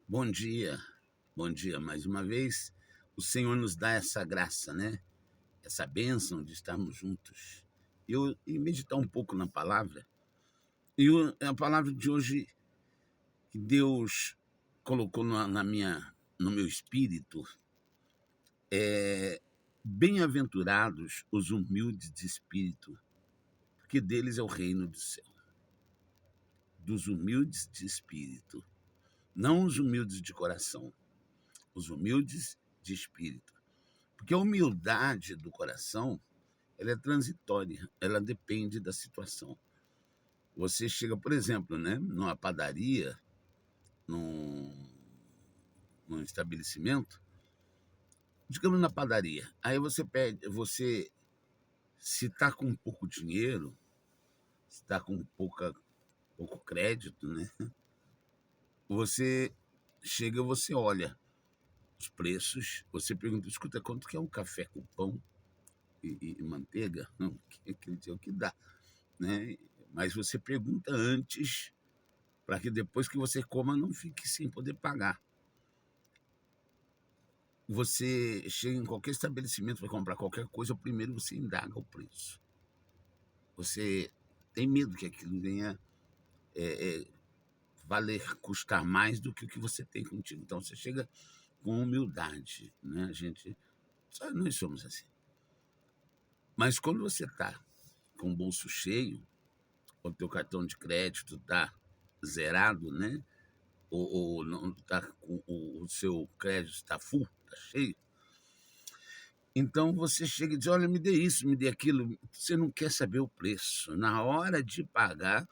Bom dia mais uma vez. O Senhor nos dá essa graça, né? Essa bênção de estarmos juntos. E meditar um pouco na palavra. A palavra de hoje que Deus colocou no meu espírito é: bem-aventurados os humildes de espírito, porque deles é o reino do céu. Dos humildes de espírito, não os humildes de coração, os humildes de espírito. Porque a humildade do coração, ela é transitória, ela depende da situação. Você chega, por exemplo, né, numa padaria, num, num estabelecimento, digamos na padaria, aí você pede, se está com pouco dinheiro, se está com pouco crédito, né, você chega, você olha os preços, você pergunta: escuta, quanto que é um café com pão e manteiga? Não, que é o que dá, né? Mas você pergunta antes, para que depois que você coma não fique sem poder pagar. Você chega em qualquer estabelecimento para comprar qualquer coisa, primeiro você indaga o preço. Você tem medo que aquilo venha custar mais do que o que você tem contigo. Então você chega com humildade, né? Nós somos assim. Mas quando você está com o bolso cheio, o teu cartão de crédito está zerado, né? Ou não tá com o seu crédito está full, está cheio. Então você chega e diz: olha, me dê isso, me dê aquilo. Você não quer saber o preço. Na hora de pagar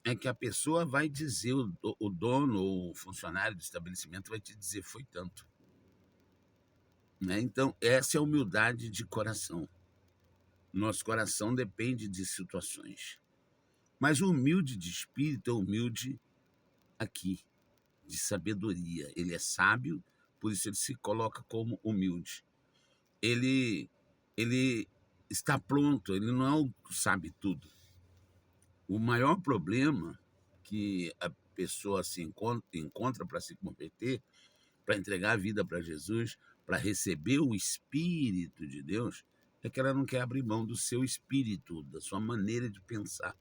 é que a pessoa vai dizer, o dono ou o funcionário do estabelecimento vai te dizer: foi tanto. Né? Então, essa é a humildade de coração. Nosso coração depende de situações. Mas o humilde de espírito é humilde aqui, de sabedoria. Ele é sábio, por isso ele se coloca como humilde. Ele está pronto, ele não é o que sabe tudo. O maior problema que a pessoa se encontra para se converter, para entregar a vida para Jesus, para receber o Espírito de Deus, é que ela não quer abrir mão do seu espírito, da sua maneira de pensar.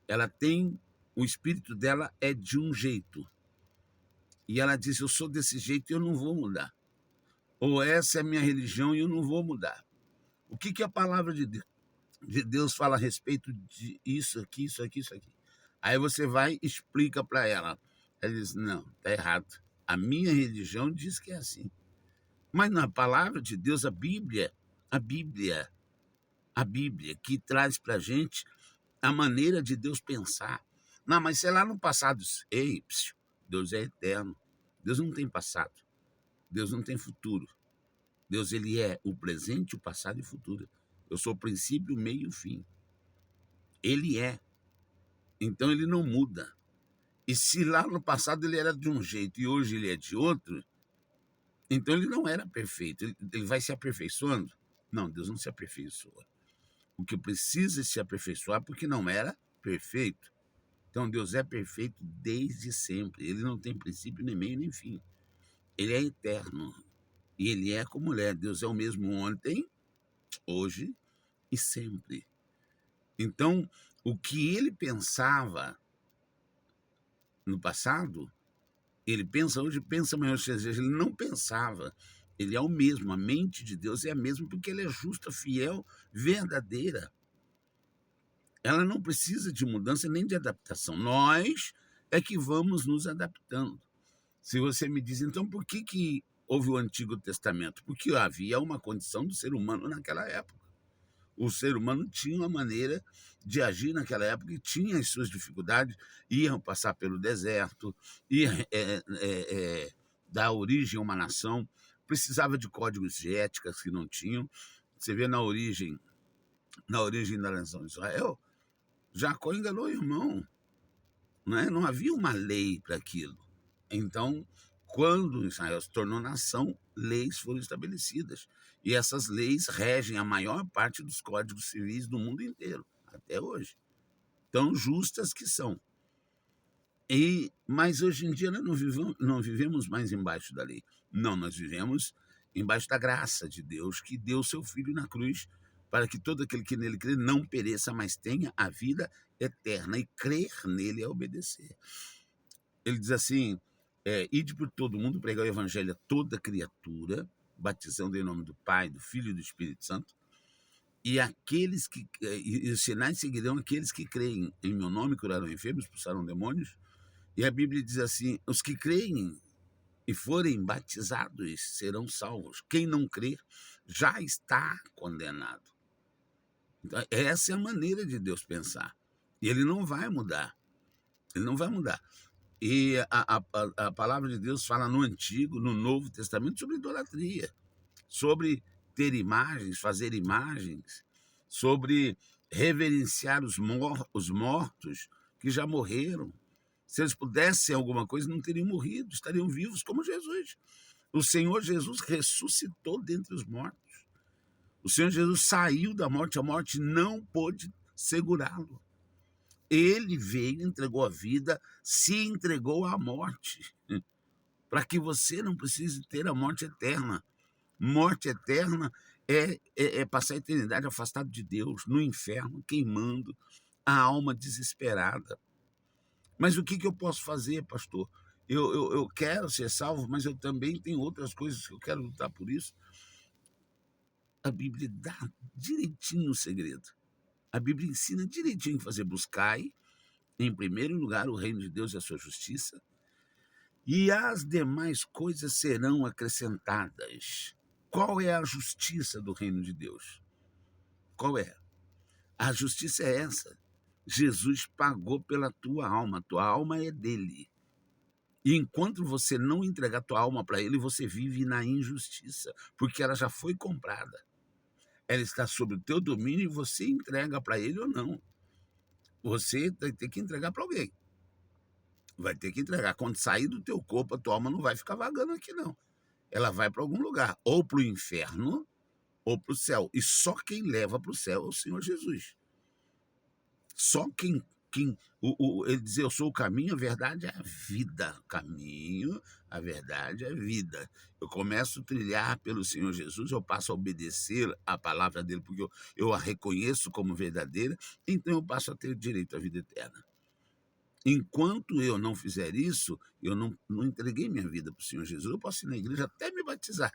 Ela tem, o espírito dela é de um jeito. E ela diz: eu sou desse jeito e eu não vou mudar. Ou essa é a minha religião e eu não vou mudar. O que a palavra de Deus fala a respeito de isso aqui, isso aqui, isso aqui? Aí você vai e explica para ela. Ela diz: não, tá errado. A minha religião diz que é assim. Mas na palavra de Deus, a Bíblia, a Bíblia que traz para a gente a maneira de Deus pensar. Não, mas sei lá no passado. Ei, Deus é eterno. Deus não tem passado. Deus não tem futuro. Deus, ele é o presente, o passado e o futuro. Eu sou o princípio, o meio e o fim. Ele é. Então ele não muda. E se lá no passado ele era de um jeito e hoje ele é de outro, então ele não era perfeito. Ele vai se aperfeiçoando? Não, Deus não se aperfeiçoa. O que precisa se aperfeiçoar porque não era perfeito. Então Deus é perfeito desde sempre. Ele não tem princípio, nem meio, nem fim. Ele é eterno. E ele é como ele é. Deus é o mesmo ontem, hoje e sempre. Então, o que ele pensava no passado, ele pensa hoje, pensa amanhã. Ou seja, ele não pensava. Ele é o mesmo. A mente de Deus é a mesma porque ele é justa, fiel, verdadeira. Ela não precisa de mudança nem de adaptação. Nós é que vamos nos adaptando. Se você me diz, então, por que houve o Antigo Testamento? Porque havia uma condição do ser humano naquela época. O ser humano tinha uma maneira de agir naquela época e tinha as suas dificuldades, iam passar pelo deserto, ia dar origem a uma nação, precisava de códigos de ética que não tinham. Você vê na origem da nação de Israel, Jacó enganou o irmão, né? Não havia uma lei para aquilo. Então, quando Israel se tornou nação, leis foram estabelecidas. E essas leis regem a maior parte dos códigos civis do mundo inteiro, até hoje. Tão justas que são. Mas hoje em dia nós não vivemos mais embaixo da lei. Não, nós vivemos embaixo da graça de Deus, que deu seu Filho na cruz, para que todo aquele que nele crê não pereça, mas tenha a vida eterna. E crer nele é obedecer. Ele diz assim, ide por todo mundo, pregar o evangelho a toda criatura, batizando em nome do Pai, do Filho e do Espírito Santo, e os sinais seguirão aqueles que creem em meu nome, curarão enfermos, expulsarão demônios. E a Bíblia diz assim, os que creem e forem batizados serão salvos. Quem não crer já está condenado. Então, essa é a maneira de Deus pensar. E ele não vai mudar. Ele não vai mudar. E a palavra de Deus fala no Antigo, no Novo Testamento, sobre idolatria, sobre ter imagens, fazer imagens, sobre reverenciar os mortos que já morreram. Se eles pudessem alguma coisa, não teriam morrido, estariam vivos como Jesus. O Senhor Jesus ressuscitou dentre os mortos. O Senhor Jesus saiu da morte, a morte não pôde segurá-lo. Ele veio, entregou a vida, se entregou à morte, para que você não precise ter a morte eterna. Morte eterna é passar a eternidade afastado de Deus, no inferno, queimando, a alma desesperada. Mas o que eu posso fazer, pastor? Eu quero ser salvo, mas eu também tenho outras coisas que eu quero lutar por isso. A Bíblia dá direitinho o segredo. A Bíblia ensina direitinho o que fazer. Buscai, em primeiro lugar, o reino de Deus e a sua justiça, e as demais coisas serão acrescentadas. Qual é a justiça do reino de Deus? Qual é? A justiça é essa. Jesus pagou pela tua alma é dele. E enquanto você não entregar tua alma para ele, você vive na injustiça, porque ela já foi comprada. Ela está sob o teu domínio e você entrega para ele ou não. Você vai ter que entregar para alguém. Vai ter que entregar. Quando sair do teu corpo, a tua alma não vai ficar vagando aqui, não. Ela vai para algum lugar, ou para o inferno, ou para o céu. E só quem leva para o céu é o Senhor Jesus. Só ele diz, eu sou o caminho, a verdade é a vida. O caminho, a verdade é a vida. Eu começo a trilhar pelo Senhor Jesus, eu passo a obedecer a palavra dele, porque eu a reconheço como verdadeira, então eu passo a ter direito à vida eterna. Enquanto eu não fizer isso, eu não entreguei minha vida para o Senhor Jesus. Eu posso ir na igreja até me batizar,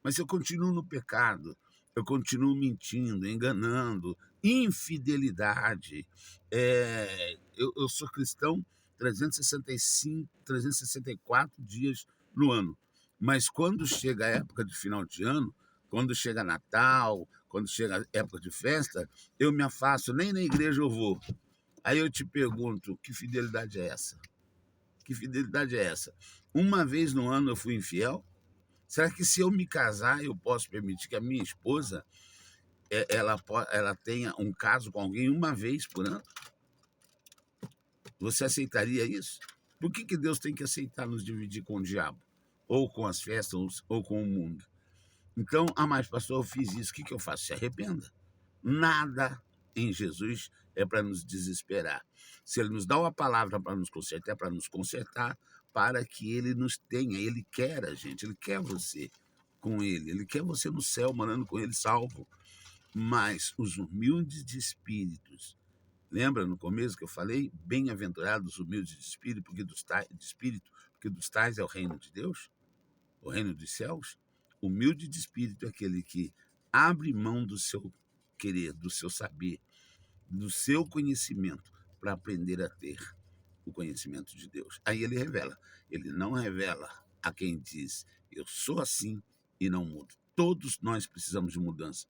mas se eu continuo no pecado, eu continuo mentindo, enganando, infidelidade. Eu sou cristão 364 dias no ano. Mas quando chega a época de final de ano, quando chega Natal, quando chega a época de festa, eu me afasto, nem na igreja eu vou. Aí eu te pergunto, que fidelidade é essa? Que fidelidade é essa? Uma vez no ano eu fui infiel? Será que se eu me casar, eu posso permitir que a minha esposa ela tenha um caso com alguém uma vez por ano? Você aceitaria isso? Por que Deus tem que aceitar nos dividir com o diabo? Ou com as festas, ou com o mundo? Então, mas pastor, eu fiz isso, o que eu faço? Se arrependa. Nada em Jesus é para nos desesperar. Se ele nos dá uma palavra para nos consertar, é para nos consertar, para que ele nos tenha. Ele quer a gente, ele quer você com ele quer você no céu, morando com ele, salvo. Mas os humildes de espíritos, lembra no começo que eu falei? Bem-aventurados os humildes de espírito, porque dos tais é o reino de Deus, o reino dos céus. Humilde de espírito é aquele que abre mão do seu querer, do seu saber, do seu conhecimento, para aprender a ter o conhecimento de Deus. Aí ele revela. Ele não revela a quem diz, eu sou assim e não mudo. Todos nós precisamos de mudança.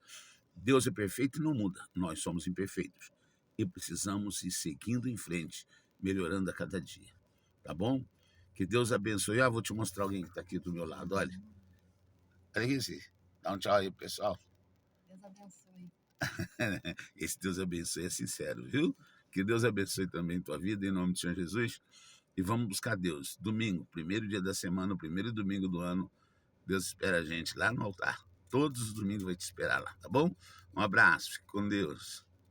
Deus é perfeito e não muda. Nós somos imperfeitos. E precisamos ir seguindo em frente, melhorando a cada dia. Tá bom? Que Deus abençoe. Vou te mostrar alguém que está aqui do meu lado. Olha. Olha aqui, dá um tchau aí, pessoal. Deus abençoe. Esse Deus abençoe é sincero, viu? Que Deus abençoe também tua vida, em nome do Senhor Jesus. E vamos buscar Deus. Domingo, primeiro dia da semana, o primeiro domingo do ano, Deus espera a gente lá no altar. Todos os domingos vai te esperar lá, tá bom? Um abraço, fique com Deus.